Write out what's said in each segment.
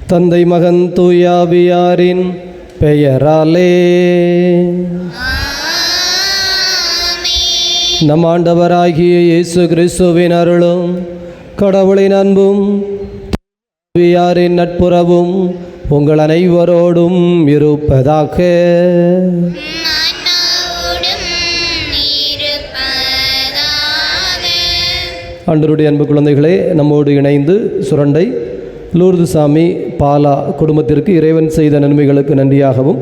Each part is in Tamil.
தந்தை மகன் தூயாவியாரின் பெயராலே. நம் ஆண்டவராகிய இயேசு கிறிஸ்துவின் அருளும் கடவுளின் அன்பும் தூயாவியாரின் நட்புறவும் உங்கள் அனைவரோடும் இருப்பதாக. ஆண்டவருடைய அன்பு குழந்தைகளே, நம்மோடு இணைந்து சுரண்டை லூர்து சாமி பாலா குடும்பத்திற்கு இறைவன் செய்த நன்மைகளுக்கு நன்றியாகவும்,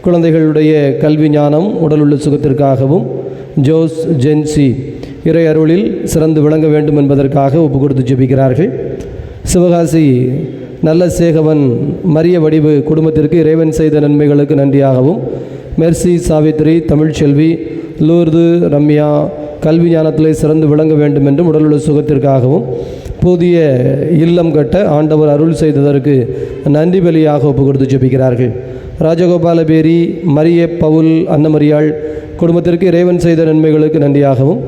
குழந்தைகளுடைய கல்வி ஞானம் உடலுள்ள சுகத்திற்காகவும், ஜோஸ் ஜென்சி இறை அருளில் சிறந்து விளங்க வேண்டும் என்பதற்காக ஒப்பு கொடுத்து ஜெபிக்கிறார்கள். சிவகாசி நல்ல சேகவன் மரிய வடிவு குடும்பத்திற்கு இறைவன் செய்த நன்மைகளுக்கு நன்றியாகவும், மெர்சி சாவித்ரி தமிழ்ச்செல்வி லூர்து ரம்யா கல்வி ஞானத்திலே சிறந்து விளங்க வேண்டும் என்றும் உடலுள்ள சுகத்திற்காகவும், புதிய இல்லம் கட்ட ஆண்டவர் அருள் செய்ததற்கு நன்றி பலியாக ஒப்பு கொடுத்து ஜெபிக்கிறார்கள். ராஜகோபால பேரி மரிய பவுல் அன்னமரியாள் குடும்பத்திற்கு இறைவன் செய்த நன்மைகளுக்கு நன்றியாகவும்,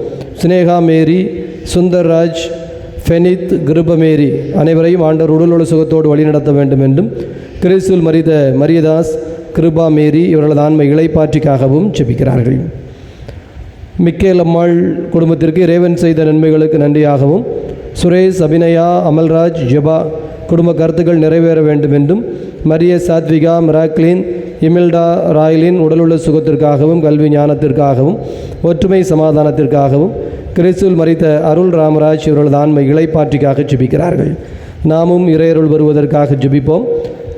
சினேகா மேரி சுந்தர்ராஜ் ஃபெனித் கிருபமேரி அனைவரையும் ஆண்டவர் உடலுள்ள சுகத்தோடு வழிநடத்த வேண்டும் என்றும், கிறிஸ்துவில் மரித மரியதாஸ் கிருபா மேரி இவர்களது ஆன்மை இளைப்பாற்றிக்காகவும் ஜெபிக்கிறார்கள். மிக்கேல் அம்மாள் குடும்பத்திற்கு இறைவன் செய்த நன்மைகளுக்கு நன்றியாகவும், சுரேஷ் அபிநயா அமல்ராஜ் ஜபா குடும்ப கருத்துக்கள் நிறைவேற வேண்டும் என்றும், மரிய சாத்விகா மிராக்லின் இமில்டா ராயலின் உடலுள்ள சுகத்திற்காகவும், கல்வி ஞானத்திற்காகவும், ஒற்றுமை சமாதானத்திற்காகவும், கிறிஸ்துவில் மரித்த அருள் ராமராஜ் இவர்களது ஆன்மை இளைப்பாற்றிக்காக ஜெபிக்கிறார்கள். நாமும் இறையருள் வருவதற்காக ஜெபிப்போம்.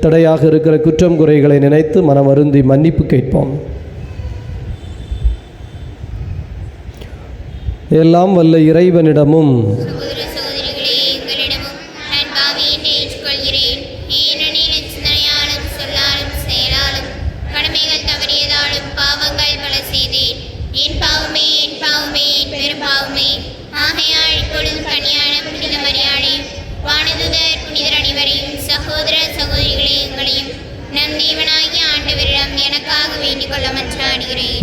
தடையாக இருக்கிற குற்றம் குறைகளை நினைத்து மனம் வருந்தி மன்னிப்பு கேட்போம். எல்லாம் வல்ல இறைவனிடமும்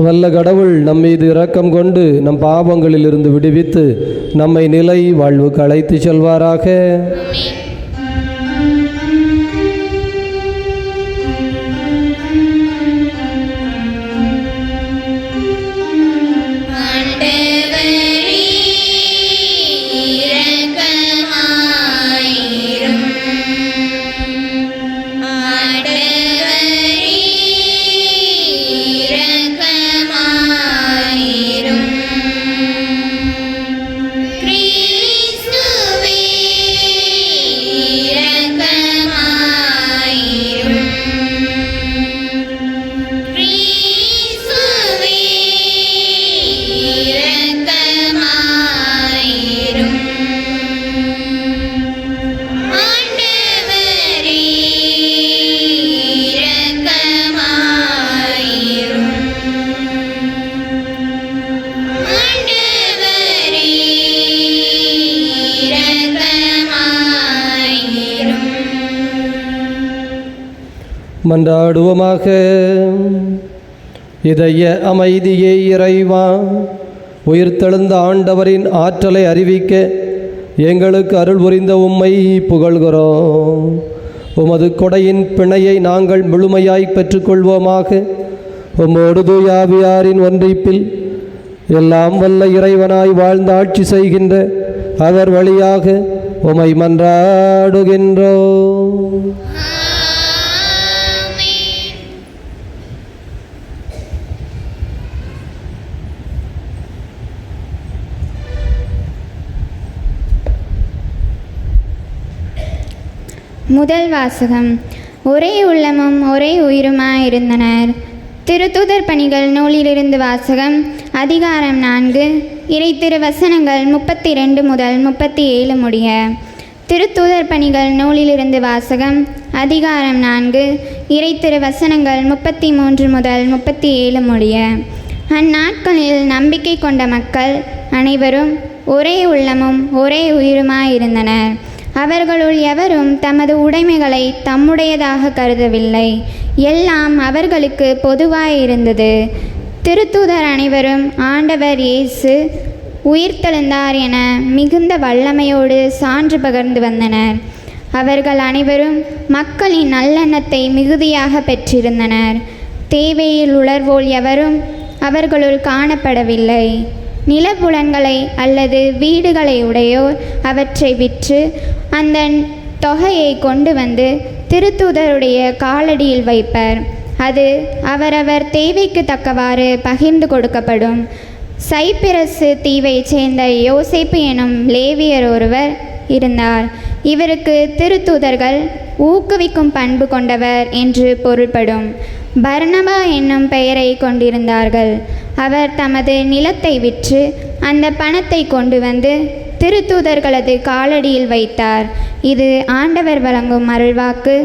வல்ல கடவுள் நம் மீது இரக்கம் கொண்டு நம் பாவங்களில் இருந்து விடுவித்து நம்மை நிலை வாழ்வுக்கு அழைத்து செல்வாராக. மன்றாடுவோமாக. இதய அமைதியே இறைவா, உயிர்த்தெழுந்த ஆண்டவரின் ஆற்றலை அறிவிக்க எங்களுக்கு அருள் புரிந்த உம்மை புகழ்கிறோம். உமது கொடையின் பிணையை நாங்கள் முழுமையாய் பெற்றுக்கொள்வோமாக. உம்மோடு தூயாவியாரின் ஒன்றிப்பில் எல்லாம் வல்ல இறைவனாய் வாழ்ந்து ஆட்சி செய்கின்ற அவர் வழியாக உம்மை மன்றாடுகின்றோம். முதல் வாசகம். ஒரே உள்ளமும் ஒரே உயிருமாயிருந்தனர். திருத்தூதர் பணிகள் நூலிலிருந்து வாசகம். அதிகாரம் 4, இறை திருவசனங்கள் 32 முதல் 37 முடிய. திருத்தூதர் பணிகள் நூலிலிருந்து வாசகம். அதிகாரம் 4, இறை திருவசனங்கள் 33 முதல் 37 முடிய. அந்நாட்களில் நம்பிக்கை கொண்ட மக்கள் அனைவரும் ஒரே உள்ளமும் ஒரே உயிருமாயிருந்தனர். அவர்களுள் எவரும் தமது உடைமைகளை தம்முடையதாக கருதவில்லை. எல்லாம் அவர்களுக்கு பொதுவாயிருந்தது. திருத்தூதர் அனைவரும் ஆண்டவர் இயேசு உயிர்த்தெழுந்தார் என மிகுந்த வல்லமையோடு சான்று பகர்ந்து வந்தனர். அவர்கள் அனைவரும் மக்களின் நல்லெண்ணத்தை மிகுதியாக பெற்றிருந்தனர். தேவையில் உளர்வோல் எவரும் அவர்களுள் காணப்படவில்லை. நிலப்புலன்களை அல்லது வீடுகளை உடையோர் அவற்றை விற்று அந்த தொகையை கொண்டு வந்து திருத்தூதருடைய காலடியில் வைப்பர். அது அவரவர் தேவைக்கு தக்கவாறு பகிர்ந்து கொடுக்கப்படும். சைப்பிரசு தீவைச் சேர்ந்த யோசேப்பு எனும் லேவியர் ஒருவர் இருந்தார். இவருக்கு திருத்தூதர்கள் ஊக்குவிக்கும் பண்பு கொண்டவர் என்று பொருள்படும். பர்னபா என்னும் பெயரை கொண்டிருந்தார்கள். அவர் தமது நிலத்தை விற்று அந்த பணத்தை கொண்டு வந்து திருத்தூதர்களது காலடியில் வைத்தார். இது ஆண்டவர் வழங்கும் அருள்வாக்கு.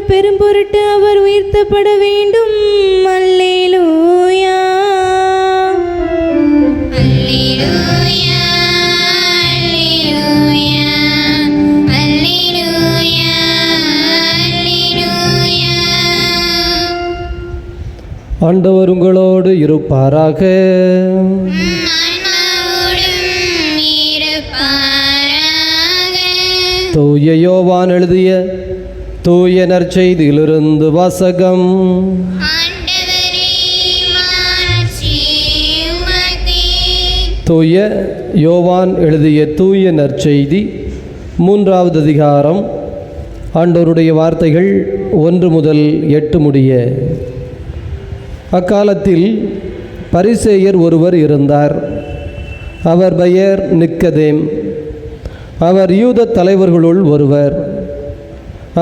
பெரும்பொருட்டு அவர் உயர்த்தப்பட வேண்டும். அல்லேலூயா அல்லேலூயா அல்லேலூயா அல்லேலூயா அல்லேலூயா. ஆண்டவர் உங்களோடு இருப்பாராக. தூய யோவான் எழுதிய தூய நற்செய்தியிலிருந்து வாசகம். தூய யோவான் எழுதிய தூய நற்செய்தி 3வது அதிகாரம். ஆண்டவருடைய வார்த்தைகள் 1 முதல் 8 முடிய. அக்காலத்தில் பரிசேயர் ஒருவர் இருந்தார். அவர் பெயர் நிக்கதேம். அவர் யூத தலைவர்களுள் ஒருவர்.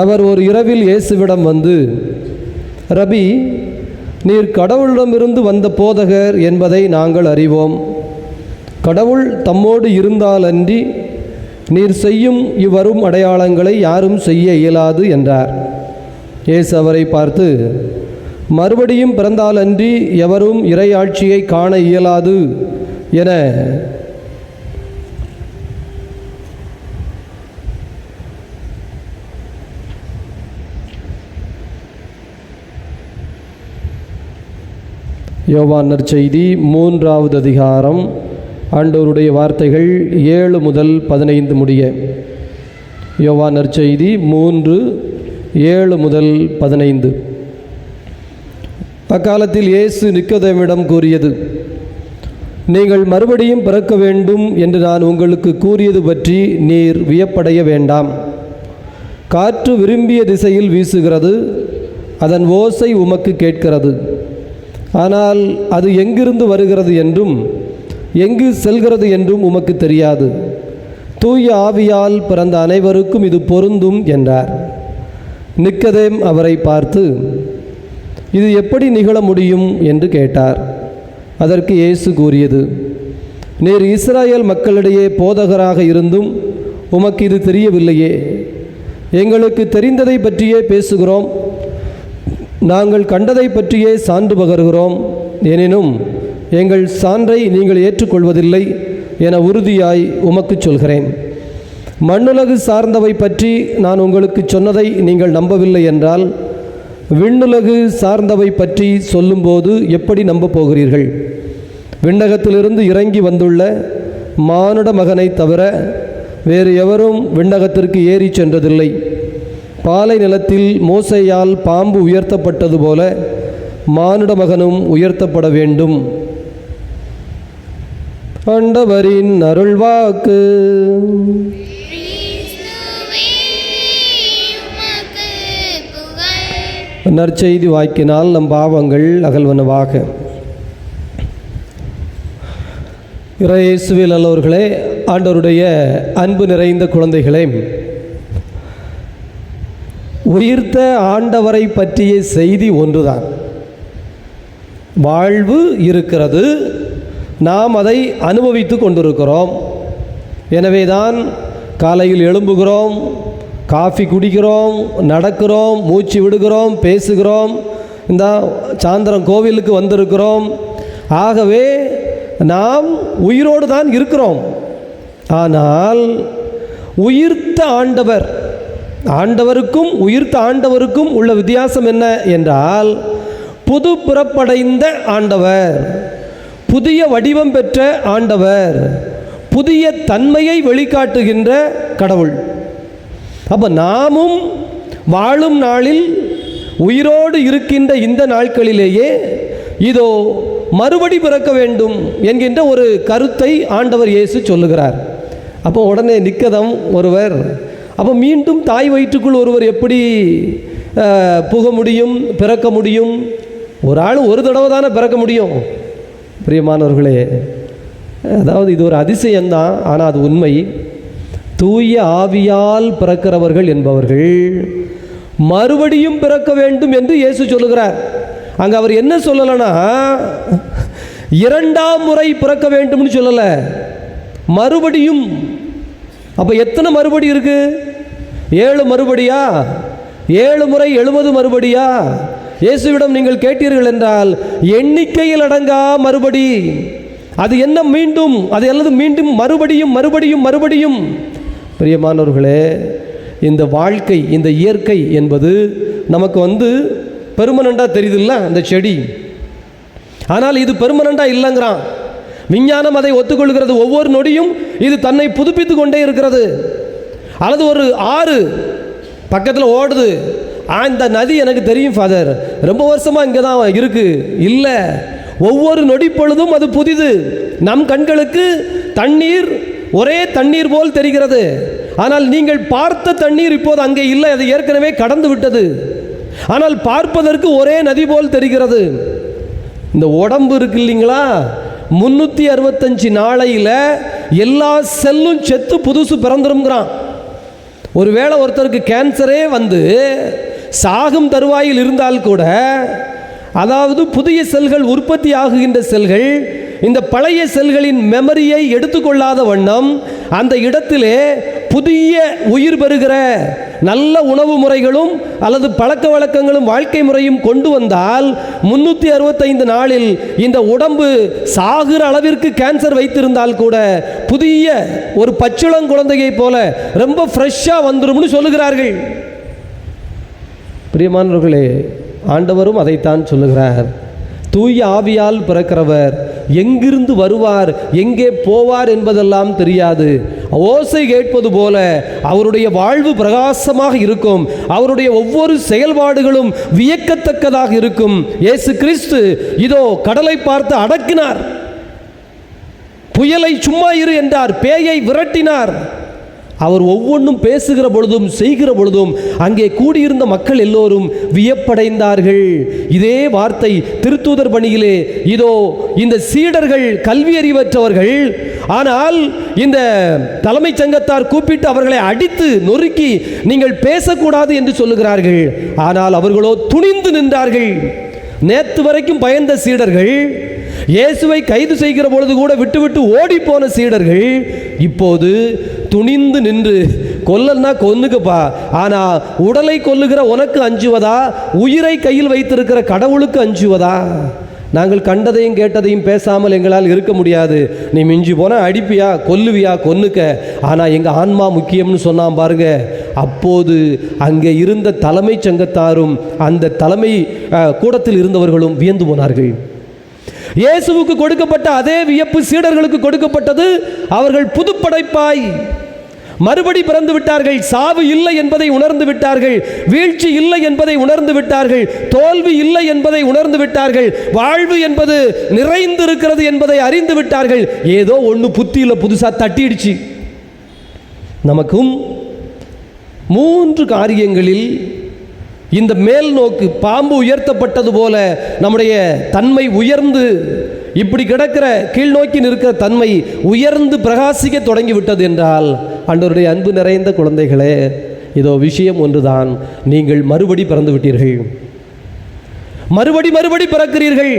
அவர் ஒரு இரவில் இயேசுவிடம் வந்து, ரபி, நீர் கடவுளிடமிருந்து வந்த போதகர் என்பதை நாங்கள் அறிவோம். கடவுள் தம்மோடு இருந்தாலன்றி நீர் செய்யும் இவ்வரும் அடையாளங்களை யாரும் செய்ய இயலாது என்றார். இயேசு அவரை பார்த்து, மறுபடியும் பிறந்தாலன்றி எவரும் இறையாட்சியை காண இயலாது என யோவான் நற்செய்தி 3வது அதிகாரம். ஆண்டவருடைய வார்த்தைகள் 7 முதல் 15 முடிய. யோவான் நற்செய்தி 3, 7 முதல் 15. அக்காலத்தில் இயேசு நிக்கதேமிடம் கூறியது, நீங்கள் மறுபடியும் பிறக்க வேண்டும் என்று நான் உங்களுக்கு கூறியது பற்றி நீர் வியப்படைய வேண்டாம். காற்று விரும்பிய திசையில் வீசுகிறது, அதன் ஓசை உமக்கு கேட்கிறது. ஆனால் அது எங்கிருந்து வருகிறது என்றும் எங்கு செல்கிறது என்றும் உமக்கு தெரியாது. தூய ஆவியால் பிறந்த அனைவருக்கும் இது பொருந்தும் என்றார். நிக்கதேம் அவரை பார்த்து, இது எப்படி நிகழ முடியும் என்று கேட்டார். அதற்கு இயேசு கூறியது, நீர் இஸ்ராயேல் மக்களிடையே போதகராக இருந்தும் உமக்கு இது தெரியவில்லையே. எங்களுக்கு தெரிந்ததை பற்றியே பேசுகிறோம், நாங்கள் கண்டதை பற்றியே சான்று பகர்கிறோம். எனினும் எங்கள் சான்றை நீங்கள் ஏற்றுக்கொள்வதில்லை என உறுதியாய் உமக்கு சொல்கிறேன். மண்ணுலகு சார்ந்தவை பற்றி நான் உங்களுக்கு சொன்னதை நீங்கள் நம்பவில்லை என்றால் விண்ணுலகு சார்ந்தவை பற்றி சொல்லும்போது எப்படி நம்ப போகிறீர்கள்? விண்ணகத்திலிருந்து இறங்கி வந்துள்ள மானுட மகனை தவிர வேறு எவரும் விண்ணகத்திற்கு ஏறி சென்றதில்லை. பாலை நிலத்தில் மோசேயால் பாம்பு உயர்த்தப்பட்டது போல மானுட மகனும் உயர்த்தப்பட வேண்டும். ஆண்டவரின் அருள்வாக்கு. நற்செய்தி வாக்கினால் நம் பாவங்கள் அகல்வனவாக. இயேசுவில் நல்லவர்களே, ஆண்டவருடைய அன்பு நிறைந்த குழந்தைகளே, உயிர்த்த ஆண்டவரை பற்றிய செய்தி ஒன்றுதான். வாழ்வு இருக்கிறது, நாம் அதை அனுபவித்து கொண்டிருக்கிறோம். எனவேதான் காலையில் எழும்புகிறோம், காஃபி குடிக்கிறோம், நடக்கிறோம், மூச்சு விடுகிறோம், பேசுகிறோம், இந்த சாயந்தரம் கோவிலுக்கு வந்திருக்கிறோம். ஆகவே நாம் உயிரோடு தான் இருக்கிறோம். ஆனால் உயிர்த்த ஆண்டவர், ஆண்டவருக்கும் உயிர்த்த ஆண்டவருக்கும் உள்ள வித்தியாசம் என்ன என்றால், புது பிறப்படைந்த ஆண்டவர், புதிய வடிவம் பெற்ற ஆண்டவர், புதிய தன்மையை வெளிக்காட்டுகின்ற கடவுள். அப்போ நாமும் வாழும் நாளில் உயிரோடு இருக்கின்ற இந்த நாட்களிலேயே இதோ மறுபடி பிறக்க வேண்டும் என்கின்ற ஒரு கருத்தை ஆண்டவர் இயேசு சொல்லுகிறார். அப்போ உடனே நிக்கதம் ஒருவர், அப்போ மீண்டும் தாய் வயிற்றுக்குள் ஒருவர் எப்படி புக முடியும், பிறக்க முடியும்? ஒரு ஆள் ஒரு தடவை தானே பிறக்க முடியும். பிரியமானவர்களே, அதாவது இது ஒரு அதிசயம்தான், ஆனால் அது உண்மை. தூய ஆவியால் பிறக்கிறவர்கள் என்பவர்கள் மறுபடியும் பிறக்க வேண்டும் என்று இயேசு சொல்லுகிறார். அங்கே அவர் என்ன சொல்லலைன்னா, இரண்டாம் முறை பிறக்க வேண்டும்னு சொல்லலை, மறுபடியும். அப்போ எத்தனை மறுபடி இருக்கு? 7 மறுபடியா? 7 முறை 70 மறுபடியா? இயேசுவிடம் நீங்கள் கேட்டீர்கள் என்றால் எண்ணிக்கையில் அடங்கா மறுபடி. அது என்ன மீண்டும், அது அல்லது மீண்டும் மறுபடியும் மறுபடியும் மறுபடியும். பிரியமானவர்களே, இந்த வாழ்க்கை, இந்த இயற்கை என்பது நமக்கு பெர்மனண்டாக தெரியுதுல்ல, அந்த செடி. ஆனால் இது பெர்மனண்டாக இல்லைங்கிறான் விஞ்ஞானம், அதை ஒத்துக்கொள்கிறது. ஒவ்வொரு நொடியும் இது தன்னை புதுப்பித்து கொண்டே இருக்கிறது. அல்லது ஒரு ஆறு பக்கத்தில் ஓடுது, இந்த நதி எனக்கு தெரியும் ஃபாதர், ரொம்ப வருஷமாக இங்கே தான் இருக்குது. இல்லை, ஒவ்வொரு நொடி பொழுதும் அது புதிது. நம் கண்களுக்கு தண்ணீர் ஒரே தண்ணீர் போல் தெரிகிறது. ஆனால் நீங்கள் பார்த்த தண்ணீர் இப்போது அங்கே இல்லை, அது ஏற்கனவே கடந்து விட்டது. ஆனால் பார்ப்பதற்கு ஒரே நதி போல் தெரிகிறது. இந்த உடம்பு இருக்கு இல்லைங்களா, 365 நாளையில் எல்லா செல்லும் செத்து புதுசு பிறந்துருங்கிறான். ஒருவேளை ஒருத்தருக்கு கேன்சரே வந்து சாகும் தருவாயில் இருந்தால் கூட, அதாவது புதிய செல்கள் உற்பத்தி ஆகுகின்ற செல்கள் இந்த பழைய செல்களின் மெமரியை எடுத்துக்கொள்ளாத வண்ணம் அந்த இடத்திலே புதிய உயிர் பெறுகிற நல்ல உணவு முறைகளும் அல்லது பழக்க வழக்கங்களும் வாழ்க்கை முறையும் கொண்டு வந்தால் 365 நாளில் இந்த உடம்பு சாகிற அளவிற்கு கேன்சர் வைத்திருந்தால் கூட புதிய ஒரு பச்சிளங்குழந்தையை போல ரொம்ப ஃப்ரெஷ்ஷாக வந்துரும்னு சொல்லுகிறார்கள். பிரியமானவர்களே, ஆண்டவரும் அதைத்தான் சொல்லுகிறார். தூய ஆவியால் பிறக்கிறவர் எங்கிருந்து வருவார், எங்கே போவார் என்பதெல்லாம் தெரியாது. ஓசை கேட்பது போல அவருடைய வாழ்வு பிரகாசமாக இருக்கும். அவருடைய ஒவ்வொரு செயல்பாடுகளும் வியக்கத்தக்கதாக இருக்கும். இயேசு கிறிஸ்து இதோ கடலை பார்த்து அடக்கினார், புயலை சும்மா இரு என்றார், பேயை விரட்டினார். அவர் ஒவ்வொன்றும் பேசுகிற பொழுதும் செய்கிற பொழுதும் அங்கே கூடியிருந்த மக்கள் எல்லோரும் வியப்படைந்தார்கள். இதே வார்த்தை திருத்தூதர் பணியிலே, இதோ இந்த சீடர்கள் கல்வி அறிவற்றவர்கள், ஆனால் இந்த தலைமைச் சங்கத்தார் கூப்பிட்டு அவர்களை அடித்து நொறுக்கி நீங்கள் பேசக்கூடாது என்று சொல்லுகிறார்கள். ஆனால் அவர்களோ துணிந்து நின்றார்கள். நேற்று வரைக்கும் பயந்த சீடர்கள், இயேசுவை கைது செய்கிற பொழுது கூட விட்டுவிட்டு ஓடி போன சீடர்கள் இப்போது துணிந்து நின்று, கொல்லன்னா கொன்னுக்கப்பா, ஆனா உடலை கொல்லுகிற உனக்கு அஞ்சுவதா, உயிரை கையில் வைத்திருக்கிற கடவுளுக்கு அஞ்சுவதா? நாங்கள் கண்டதையும் கேட்டதையும் பேசாமல் எங்களால் இருக்க முடியாது. நீ மிஞ்சி போனா அடிப்பியா, கொல்லுவியா, கொன்னுக்க, ஆனா எங்க ஆன்மா முக்கியம்னு சொன்னான் பாருங்க. அப்போது அங்கே இருந்த தலைமைச் சங்கத்தாரும் அந்த தலைமை கூடத்தில் இருந்தவர்களும் வியந்து போனார்கள். இயேசுவுக்கு கொடுக்கப்பட்ட அதே வியப்பு சீடர்களுக்கு கொடுக்கப்பட்டது. அவர்கள் புதுப்படைப்பாய் மறுபடி பிறந்து விட்டார்கள். சாவு இல்லை என்பதை உணர்ந்து விட்டார்கள், வீழ்ச்சி இல்லை என்பதை உணர்ந்து விட்டார்கள், தோல்வி இல்லை என்பதை உணர்ந்து விட்டார்கள், வாழ்வு என்பது நிறைந்திருக்கிறது என்பதை அறிந்து விட்டார்கள். ஏதோ ஒன்று புத்தியில் புதுசா தட்டிடுச்சு. நமக்கும் 3 காரியங்களில் இந்த மேல் நோக்கு பாம்பு உயர்த்தப்பட்டது போல நம்முடைய தன்மை உயர்ந்து, இப்படி கிடக்கிற கீழ்நோக்கி நிற்கிற தன்மை உயர்ந்து பிரகாசிக்க தொடங்கிவிட்டது என்றால், ஆண்டவருடைய அன்பு நிறைந்த குழந்தைகளே, இதோ விஷயம் ஒன்றுதான், நீங்கள் மறுபடி பிறந்து விட்டீர்கள். மறுபடி பிறக்கிறீர்கள்.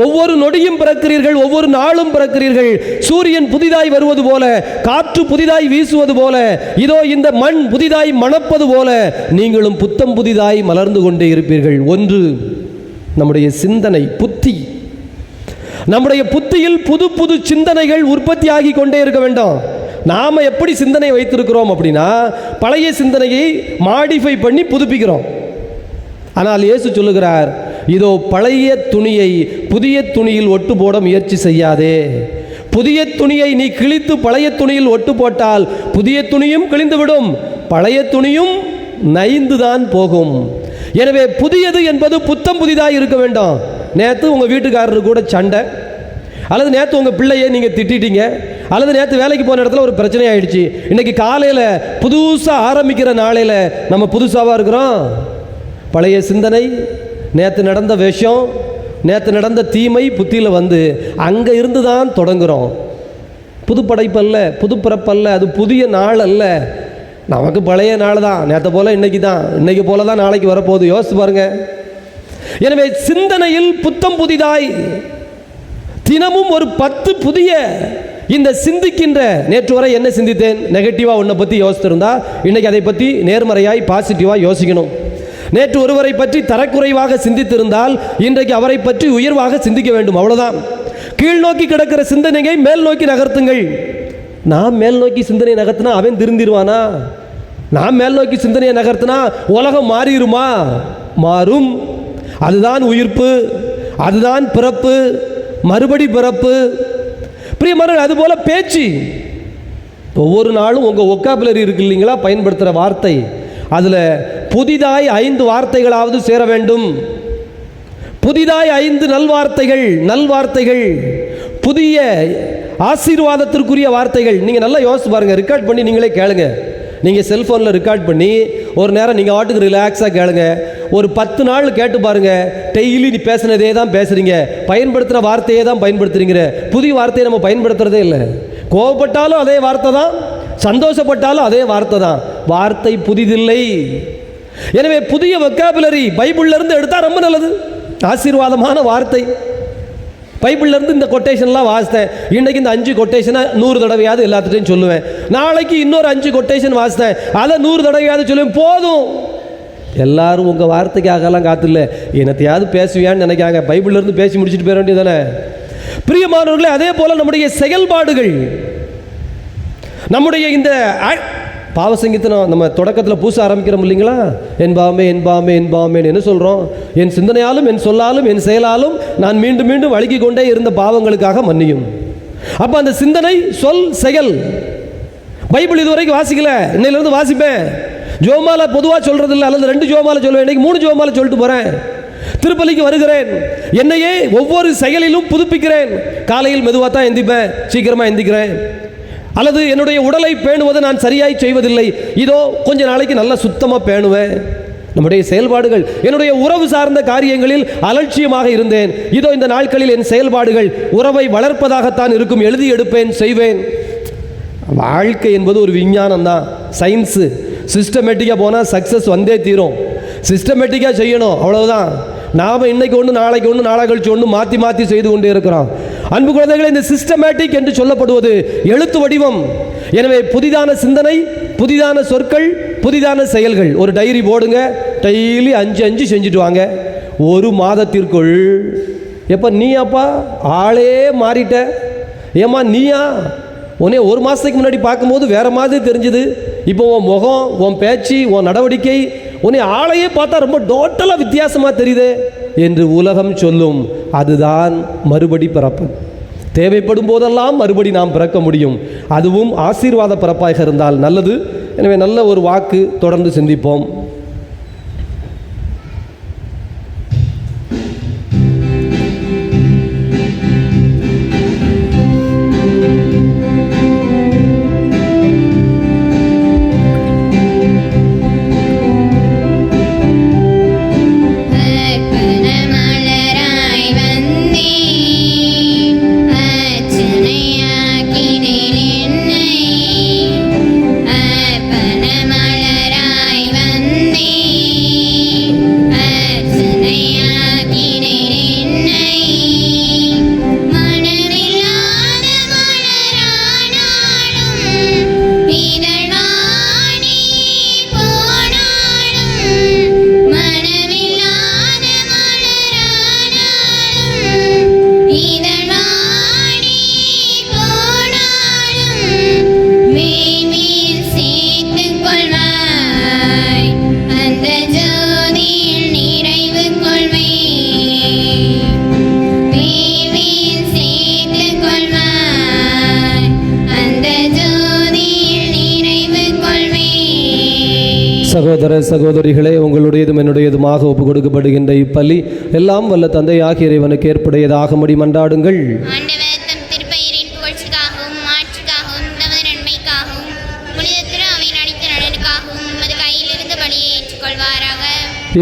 ஒவ்வொரு நொடியும் பிறக்கிறீர்கள், ஒவ்வொரு நாளும் பிறக்கிறீர்கள். சூரியன் புதிதாய் வருவது போல, காற்று புதிதாய் வீசுவது போல, இதோ இந்த மண் புதிதாய் மணப்பது போல நீங்களும் புத்தம் புதிதாய் மலர்ந்து கொண்டே இருப்பீர்கள். ஒன்று, நம்முடைய சிந்தனை, புத்தி. நம்முடைய புத்தியில் புது புது சிந்தனைகள் உற்பத்தி ஆகி கொண்டே இருக்க வேண்டும். நாம எப்படி சிந்தனை வைத்திருக்கிறோம் அப்படின்னா, பழைய சிந்தனையை மாடிஃபை பண்ணி புதுப்பிக்கிறோம். ஆனால் இயேசு சொல்லுகிறார், இதோ பழைய துணியை புதிய துணியில் ஒட்டு போட முயற்சி செய்யாதே. புதிய துணியை நீ கிழித்து பழைய துணியில் ஒட்டு போட்டால் புதிய துணியும் கிழிந்துவிடும், பழைய துணியும் நைந்துதான் போகும். எனவே புதியது என்பது புத்தம் புதிதாக இருக்க வேண்டும். நேற்று உங்கள் வீட்டுக்காரரு கூட சண்டை, அல்லது நேற்று உங்கள் பிள்ளையை நீங்கள் திட்டிட்டீங்க, அல்லது நேற்று வேலைக்கு போன இடத்துல ஒரு பிரச்சனை ஆயிடுச்சு. இன்னைக்கு காலையில் புதுசாக ஆரம்பிக்கிற நாளையில் நம்ம புதுசாக இருக்கிறோம். பழைய சிந்தனை, நேற்று நடந்த விஷயம், நேற்று நடந்த தீமை புத்தியில் வந்து அங்கே இருந்து தான் தொடங்குகிறோம். புது படைப்பல்ல, புது பிறப்பல்ல, அது புதிய நாள் அல்ல. நமக்கு பழைய நாள் தான், நேற்று போல் இன்னைக்கு தான், இன்னைக்கு போல தான் நாளைக்கு வரப்போகுது. யோசிச்சு பாருங்க. எனவே சிந்தனையில் புத்தம் புதிதாய் தினமும் ஒரு 10 புதிய இந்த சிந்திக்கின்ற, நேற்று வரை என்ன சிந்தித்தேன், நெகட்டிவாக ஒன்றை பற்றி யோசித்திருந்தா இன்னைக்கு அதை பற்றி நேர்மறையாய் பாசிட்டிவாக யோசிக்கணும். நேற்று ஒருவரை பற்றி தரக்குறைவாக சிந்தித்திருந்தால் இன்றைக்கு அவரை பற்றி உயர்வாக சிந்திக்க வேண்டும். அவ்வளவுதான். கீழ் நோக்கி கிடக்கிற சிந்தனையை மேல் நோக்கி நகர்த்துங்கள். நான் மேல் நோக்கி சிந்தனை நகர்த்தினா அவன் திருந்திருவானா? நான் மேல் நோக்கி சிந்தனையை நகர்த்தினா உலகம் மாறிடுமா? மாறும். அதுதான் உயிர்ப்பு, அதுதான் பிறப்பு, மறுபடி பிறப்பு. பிரியமானவர்களே, அதுபோல பேச்சு. ஒவ்வொரு நாளும் உங்கள் ஒக்காபுலரி இருக்கு இல்லைங்களா, பயன்படுத்துகிற வார்த்தை, அதில் புதிதாய் 5 வார்த்தைகளாவது சேர வேண்டும். புதிதாய் 5 நல்வார்த்தைகள், புதிய ஆசீர்வாதத்திற்குரிய வார்த்தைகள். நீங்கள் நல்லா யோசிச்சு பாருங்கள், ரெக்கார்ட் பண்ணி நீங்களே கேளுங்க. நீங்கள் செல்ஃபோனில் ரெக்கார்ட் பண்ணி ஒரு நேரம் நீங்கள் ஆட்டுக்கு ரிலாக்ஸாக கேளுங்க. ஒரு 10 நாள் கேட்டு பாருங்கள். டெய்லி நீ பேசுனதே தான் பேசுகிறீங்க, பயன்படுத்தின வார்த்தையே தான் பயன்படுத்துறீங்க. புதிய வார்த்தையை நம்ம பயன்படுத்துறதே இல்லை. கோபப்பட்டாலும் அதே வார்த்தை தான், சந்தோஷப்பட்டாலும் அதே வார்த்தை தான். வார்த்தை புதிதில்லை. எனவே புதிய வொக்காபுலரி பைபிள்லேருந்து எடுத்தால் ரொம்ப நல்லது. ஆசீர்வாதமான வார்த்தை பைபிள்லேருந்து இந்த கொட்டேஷன்லாம் வாசித்தேன். இன்றைக்கி இந்த 5 கொட்டேஷனை 100 தடவையாவது எல்லாத்துட்டையும் சொல்லுவேன். நாளைக்கு இன்னொரு 5 கொட்டேஷன் வாசித்தேன், அதை 100 தடவையாவது சொல்லுவேன். போதும். எல்லாரும் உங்கள் வார்த்தைக்காகலாம் காத்தில்லை, என்னத்தையாவது பேசுவியான்னு நினைக்காங்க. பைபிள்லேருந்து பேசி முடிச்சுட்டு போயிட வேண்டியதானே. பிரியமானவர்களே, அதே போல் நம்முடைய செயல்பாடுகள், நம்முடைய இந்த பாவசங்கீதம் நம்ம தொடக்கத்தில் பூச ஆரம்பிக்கிறோம் இல்லைங்களா? என்பாமே என்பாமே என்பாமேன்னு என்ன சொல்கிறோம்? என் சிந்தனையாலும் என் சொல்லாலும் என் செயலாலும் நான் மீண்டும் மீண்டும் வழுகி கொண்டே இருந்த பாவங்களுக்காக மன்னியும். அப்போ அந்த சிந்தனை, சொல், செயல். பைபிள் இதுவரைக்கும் வாசிக்கல, இன்னையிலேருந்து வாசிப்பேன். ஜோமாலை பொதுவாக சொல்கிறது இல்லை, அல்லது 2 ஜோமாலை சொல்லுவேன். இன்றைக்கி 3 ஜோமாலை சொல்லிட்டு போகிறேன். திருப்பலிக்கு வருகிறேன், என்னையே ஒவ்வொரு செயலிலும் புதுப்பிக்கிறேன். காலையில் மெதுவாக தான் எந்திப்பேன், சீக்கிரமாக எந்திக்கிறேன். அல்லது என்னுடைய உடலை பேணுவது நான் சரியாய் செய்வதில்லை, இதோ கொஞ்ச நாளைக்கு நல்லா சுத்தமாக பேணுவேன். நம்முடைய செயல்பாடுகள், என்னுடைய உறவு சார்ந்த காரியங்களில் அலட்சியமாக இருந்தேன், இதோ இந்த நாட்களில் என் செயல்பாடுகள் உறவை வளர்ப்பதாகத்தான் இருக்கும், எழுதி எடுப்பேன், செய்வேன். வாழ்க்கை என்பது ஒரு விஞ்ஞானம் தான், சயின்ஸு. சிஸ்டமேட்டிக்காக போனால் சக்ஸஸ் வந்தே தீரும். சிஸ்டமேட்டிக்காக செய்யணும், அவ்வளவுதான். நாம் இன்னைக்கு ஒன்று நாளைக்கு ஒன்று நாளை கழிச்சு ஒன்று மாற்றி மாற்றி செய்து கொண்டே இருக்கிறோம். அன்பு குழந்தைகளை, இந்த சிஸ்டமேட்டிக் என்று சொல்லப்படுவது எழுத்து வடிவம். எனவே புதிதான சிந்தனை, புதிதான சொற்கள், புதிதான செயல்கள். ஒரு டைரி போடுங்க, டெய்லி 5 செஞ்சுட்டு வாங்க. ஒரு மாதத்திற்குள் எப்போ நீ அப்பா ஆளே மாறிட்ட, ஏம்மா நீயா? உன்னே ஒரு மாதத்துக்கு முன்னாடி பார்க்கும்போது வேறு மாதிரி தெரிஞ்சுது, இப்போ உன் முகம், உன் பேச்சு, உன் நடவடிக்கை, உன்னை ஆளையே பார்த்தா ரொம்ப டோட்டலாக வித்தியாசமாக தெரியுது என்று உலகம் சொல்லும். அதுதான் மறுபடி பிறப்பு. தேவைப்படும் போதெல்லாம் மறுபடி நாம் பிறக்க முடியும். அதுவும் ஆசீர்வாத பிறப்பாக இருந்தால் நல்லது. எனவே நல்ல ஒரு வாக்கு, தொடர்ந்து சிந்திப்போம். சகோதர சகோதரிகளே, உங்களுடையதும் என்னுடையதுமாக ஒப்புக் கொடுக்கப்படுகின்ற இப்பலி எல்லாம் வல்ல தந்தையாகிய இறைவனுக்கு ஏற்புடையதாக மடி மன்றாடுங்கள்.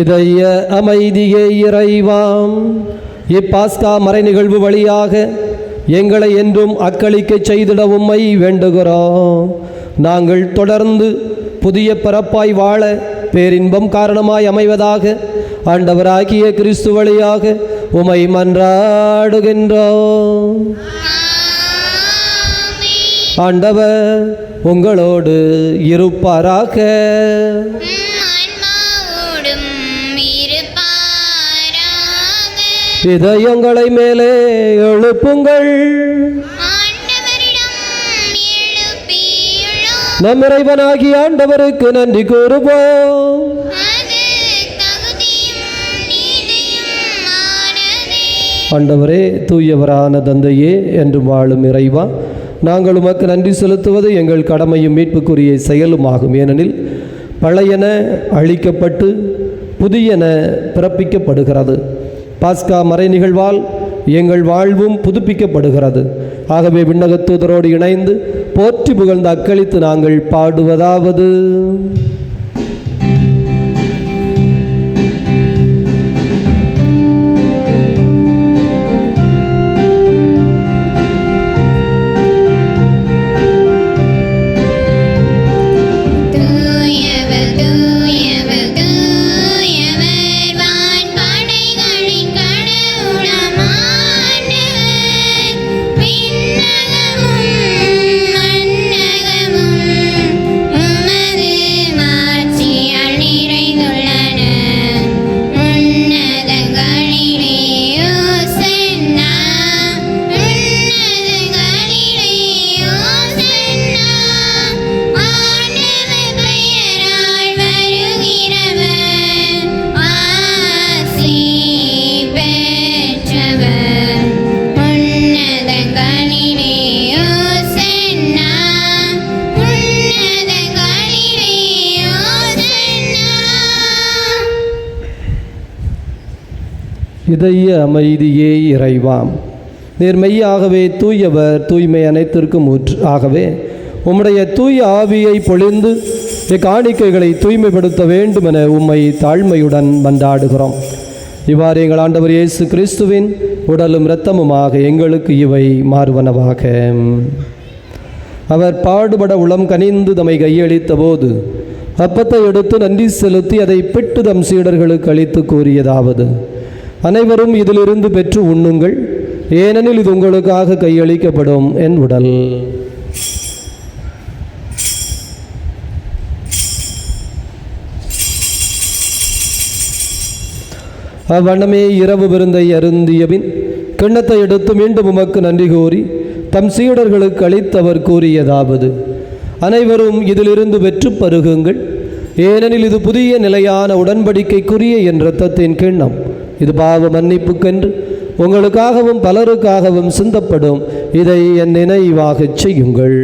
இதய அமைதியே இறைவாம், இப்பாஸ்கா மறை நிகழ்வு வழியாக எங்களை என்றும் அக்களிக்க செய்திட உம்மை வேண்டுகிறோம். நாங்கள் தொடர்ந்து புதிய பிறப்பாய் வாழ பேரின்பம் காரணமாய் அமைவதாக ஆண்டவராகிய கிறிஸ்து வழியாக உம்மை மன்றாடுகின்றோம். ஆண்டவர் உங்களோடு இருப்பாராக. இதயங்களை மேலே எழுப்புங்கள். நம் இறைவனாகிய ஆண்டவருக்கு நன்றி கூறுவோம். ஆண்டவரே, தூயவரான தந்தையே, என்று வாழும் இறைவா, நாங்கள் உமக்கு நன்றி செலுத்துவது எங்கள் கடமையும் மீட்புக்குரிய செயலுமாகும். ஏனெனில் பழையன அழிக்கப்பட்டு புதியன பிறப்பிக்கப்படுகிறது. பாஸ்கா மறை நிகழ்வால் எங்கள் வாழ்வும் புதுப்பிக்கப்படுகிறது. ஆகவே விண்ணகத் தூதரோடு இணைந்து போற்றி புகழ்ந்து அக்களித்து நாங்கள் பாடுவதாவது: இதய அமைதியே இறைவாம். நீர் மெய்யாகவே தூயவர், தூய்மை அனைத்திற்கும் ஊற்று. ஆகவே உம்முடைய தூய ஆவியை பொழிந்து இக்காணிக்கைகளை தூய்மைப்படுத்த வேண்டும் என உம்மை தாழ்மையுடன் மன்றாடுகிறோம். இவ்வாறு எங்கள் ஆண்டவர் இயேசு கிறிஸ்துவின் உடலும் இரத்தமுமாக எங்களுக்கு இவை மாறுவனவாக. அவர் பாடுபட உளம் கனிந்து தம்மை கையளித்த போது அப்பத்தை எடுத்து நன்றி செலுத்தி அதை பிட்டு தம் சீடர்களுக்கு அளித்து கூறியதாவது: அனைவரும் இதிலிருந்து பெற்று உண்ணுங்கள், ஏனெனில் இது உங்களுக்காக கையளிக்கப்படும் என் உடல். அவ்வண்ணமே இரவு விருந்தை அருந்தியபின் கிண்ணத்தை எடுத்து மீண்டும் உமக்கு நன்றி கூறி தம் சீடர்களுக்கு அளித்தவர் கூறியதாவது: அனைவரும் இதிலிருந்து பெற்று பருகுங்கள், ஏனெனில் இது புதிய நிலையான உடன்படிக்கைக்குரிய என் இரத்தத்தின் கிண்ணம். இது பாவ மன்னிப்புக்கென்று உங்களுக்காகவும் பலருக்காகவும் சிந்தப்படும். இதை என் நினைவாகச் செய்யுங்கள்.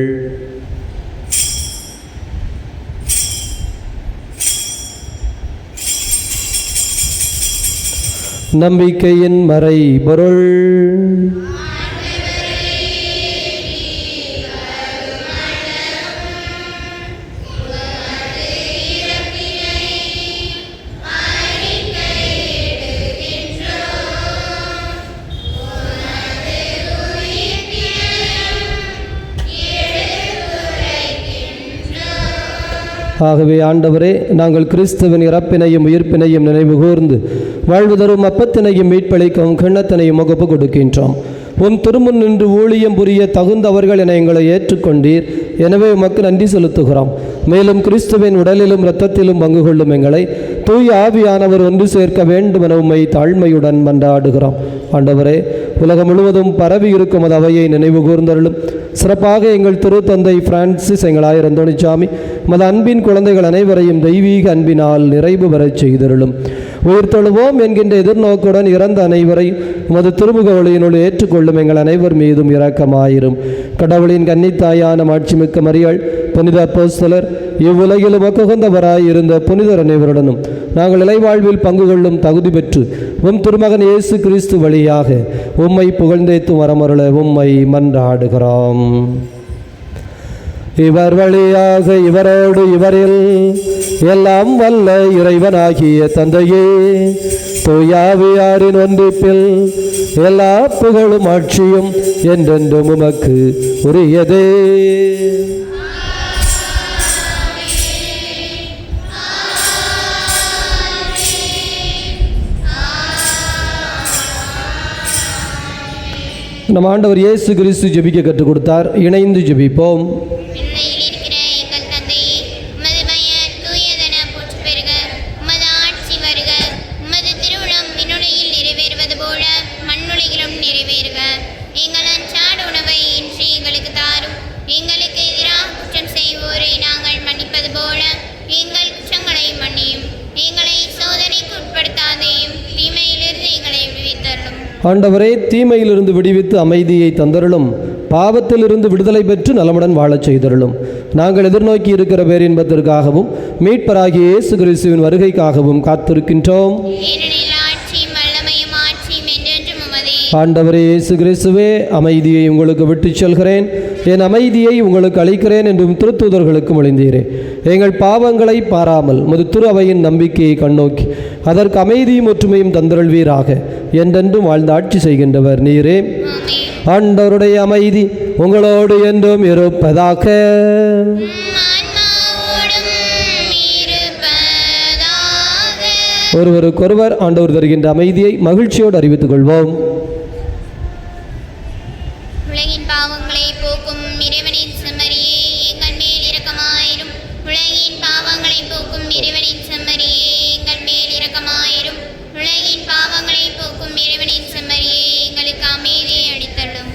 நம்பிக்கையின் மறை பொருள். ஆகவே ஆண்டவரே, நாங்கள் கிறிஸ்துவின் இறப்பினையும் உயிர்ப்பினையும் நினைவு கூர்ந்து வாழ்வு தரும் அப்பத்தினையும் மீட்பளிக்கும் கிண்ணத்தினையும் முகப்பு கொடுக்கின்றோம். உன் திருமுன் நின்று ஊழியம் புரிய தகுந்தவர்கள் என எங்களை ஏற்றுக்கொண்டீர். எனவே உமக்கு நன்றி செலுத்துகிறோம். மேலும் கிறிஸ்துவின் உடலிலும் இரத்தத்திலும் பங்கு கொள்ளும் எங்களை தூய ஆவியானவர் ஒன்று சேர்க்க வேண்டும் என உம்மை தாழ்மையுடன் மன்றாடுகிறோம். ஆண்டவரே, உலகம் முழுவதும் பரவி இருக்கும் அது அவையை நினைவு கூர்ந்தருளும். சிறப்பாக எங்கள் திருத்தந்தை பிரான்சிஸ், எங்கள் ஆயர் அந்தோணிசாமி, மது அன்பின் குழந்தைகள் அனைவரையும் தெய்வீக அன்பினால் நிறைவு பெறச் செய்தருளும். உயிர்த்தெழுவோம் என்கின்ற எதிர்நோக்குடன் இறந்த அனைவரை உமது திருமுக ஒளியினுள் ஏற்றுக்கொள்ளும் எங்கள் அனைவர் மீதும் இரக்கமாயிரும். கடவுளின் கன்னித்தாயான மாட்சிமிக்க மரியாள், புனித அப்போஸ்தலர், இவ்வுலகிலும் ஒக்குகந்தவராய் இருந்த புனிதர் அனைவருடனும் நாங்கள் இலைவாழ்வில் பங்கு கொள்ளும் தகுதி பெற்று உம் திருமகன் இயேசு கிறிஸ்து வழியாக உம்மை புகழ்ந்தேத்தும் வரமருள உம்மை மன்றாடுகிறோம். இவர் வழியாக இவரோடு இவரில் எல்லாம் வல்ல இறைவனாகிய தந்தையே, தூயாவியாரின் ஒன்றிப்பில் எல்லா புகழும் ஆட்சியும் என்றென்றும் உமக்கு உரியதே. நம் ஆண்டவர் இயேசு கிறிஸ்து ஜெபிக்க கற்றுக் கொடுத்தார். இணைந்து ஜெபிப்போம். ஆண்டவரே, தீமையிலிருந்து விடுவித்து அமைதியை தந்தருளும். பாவத்திலிருந்து விடுதலை பெற்று நலமுடன் வாழச் செய்தருளும். நாங்கள் எதிர்நோக்கி இருக்கிற பேரின்பத்திற்காகவும் மீட்பராகிய இயேசு கிறிஸ்துவின் வருகைக்காகவும் காத்திருக்கின்றோம். ஆண்டவரே இயேசு கிறிஸ்துவே, அமைதியை உங்களுக்கு விட்டுச் செல்கிறேன், என் அமைதியை உங்களுக்கு அளிக்கிறேன் என்றும் திருத்தூதர்களுக்கு மொழிந்தீரே. எங்கள் பாவங்களை பாராமல் முது திரு அவையின் நம்பிக்கையை கண்ணோக்கி அதற்கு அமைதியும் ஒற்றுமையும் தந்தருள்வீராக. என்றென்றும் வாழ்ந்து ஆட்சி செய்கின்றவர் நீரே. ஆண்டவருடைய அமைதி உங்களோடு என்றும் இருப்பதாக. ஒருவருக்கொருவர் ஆண்டவர் தருகின்ற அமைதியை மகிழ்ச்சியோடு அறிவித்துக் கொள்வோம். உலகின் பாவங்களை போக்கும் இறைவனின் செம்மறியே, எங்கள் மேல் இரக்கமாயிரும். உலகின் பாவங்களை போக்கும் இறைவனின் செம்மறியே, எங்கள் மேல் இரக்கமாயிரும். உலகின் பாவங்களை போக்கும் இறைவனின் செம்மறியே, எங்களுக்கு அமைதியை அளித்தள்ளும்.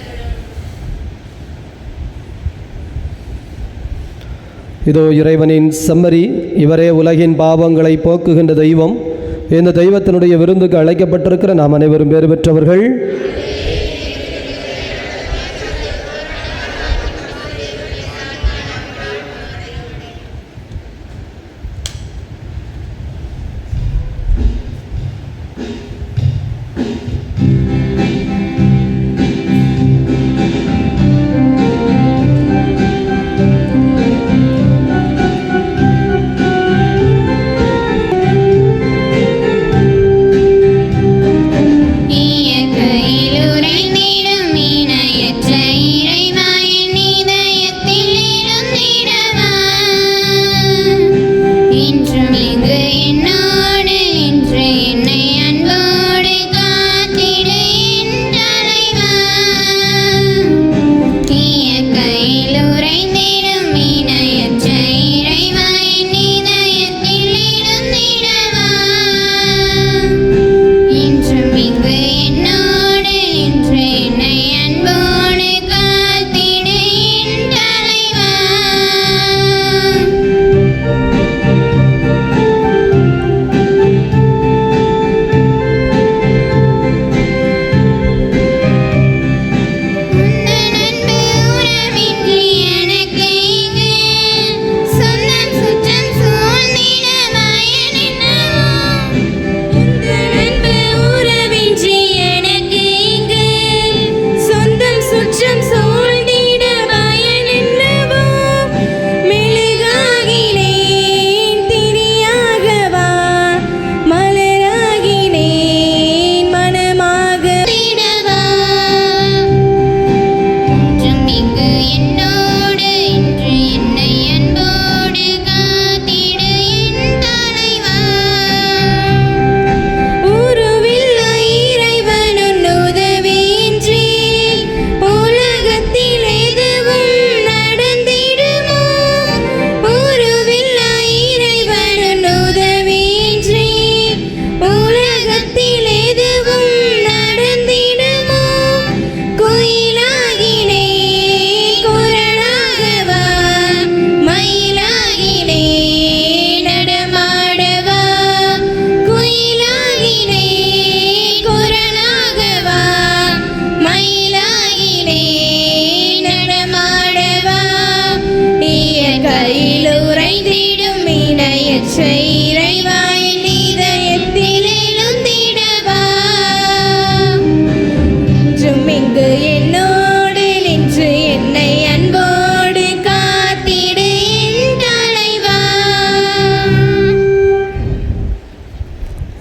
இதோ இறைவனின் செம்மறி, இவரே உலகின் பாவங்களை போக்குகின்ற தெய்வம். இந்த தெய்வத்தினுடைய விருந்துக்கு அழைக்கப்பட்டிருக்கிற நாம் அனைவரும் பேறு பெற்றவர்கள்.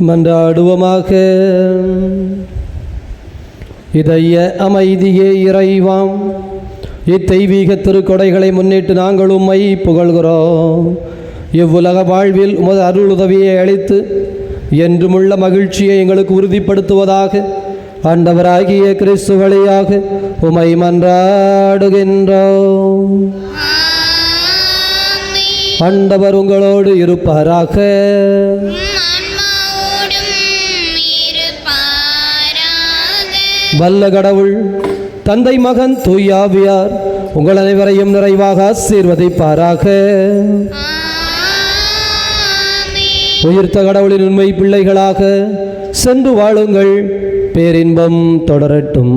மன்றாடுவோமாக. இதய அமைதியே இறைவாம், இத்தெய்வீக திருக்கொடைகளை முன்னிட்டு நாங்கள் உம்மை புகழ்கிறோம். இவ்வுலக வாழ்வில் உமது அருளுதவியை அளித்து என்றுமுள்ள மகிழ்ச்சியை எங்களுக்கு உறுதிப்படுத்துவதாக ஆண்டவராகிய கிறிஸ்து வழியாக உம்மை மன்றாடுகின்றோம். ஆண்டவர் உங்களோடு இருப்பாராக. வல்ல கடவுள் தந்தை மகன் தூய ஆவியார் உங்கள் அனைவரையும் நிறைவாக ஆசீர்வதிப்பாராக. உயிர்த்த கடவுளின் உண்மை பிள்ளைகளாக சென்று வாழுங்கள். பேரின்பம் தொடரட்டும்.